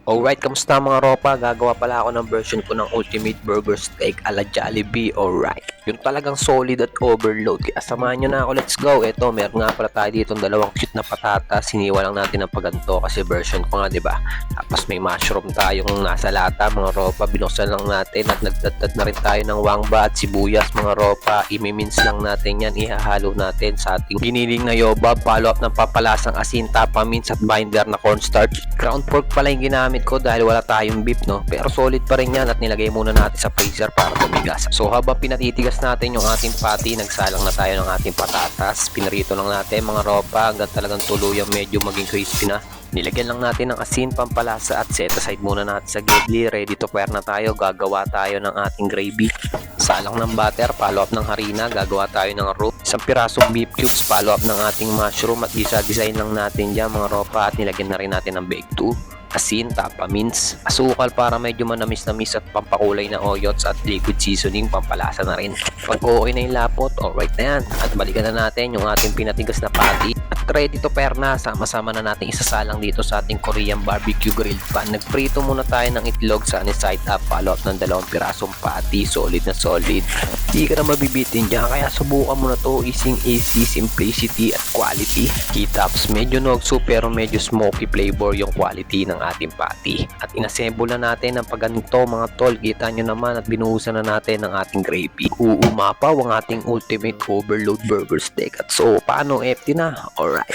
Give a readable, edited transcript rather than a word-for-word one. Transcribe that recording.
Alright, kamusta mga ropa? Gagawa pala ako ng version ko ng Ultimate Burger Steak ala Jollibee. Alright, yung talagang solid at overload. Kaya samahan nyo na ako, let's go. Ito, meron nga pala tayo dito dalawang cute na patatas. Hiniwa lang natin ng paganto kasi version ko nga, diba? Tapos may mushroom tayong nasa lata mga ropa. Binuksan lang natin at nagdadad na rin tayo ng wangba at sibuyas mga ropa. Imimins lang natin yan, ihahalo natin sa ating giniling na yoba. Follow up ng papalasang asin, tapamins at binder na cornstarch. Ground pork pala yung ginamit ko dahil wala tayong beef, no? Pero solid pa rin yan at nilagay muna natin sa freezer para tumigas. So habang pinatitigas natin yung ating patty, nagsalang na tayo ng ating patatas. Pinarito lang natin mga ropa hanggang talagang tuluyang medyo maging crispy na. Nilagyan lang natin ng asin, pampalasa at set aside muna natin sa gidli. Ready to pair na tayo. Gagawa tayo ng ating gravy. Salang ng butter, follow up ng harina. Gagawa tayo ng roux. Isang pirasong beef cubes, follow up ng ating mushroom. At isa-design lang natin dyan mga ropa. At nilagyan na rin natin ng baked 2. Asin, tapamins, asukal para medyo manamis-namis at pampakulay na oyots at liquid seasoning, pampalasa na rin. Pag okay na yung lapot, alright na yan. At balikan na natin yung ating pinatigas na patty. At ready to pair na, sama-sama na natin isasalang dito sa ating Korean barbecue grilled pan. Nagprito muna tayo ng itlog sa side up, follow up ng 2 pirasong patty, solid na solid. Di ka na mabibitin dyan, kaya subukan mo na to. Easy, simplicity at quality. Kitaps, medyo nogso pero medyo smoky flavor yung quality ng ating patty. At inassemble na natin ang pagganito mga tol. Kita nyo naman at binuhusan na natin ng ating gravy. Uumapaw ang ating ultimate overload burger steak. At so, paano empty na? Alright.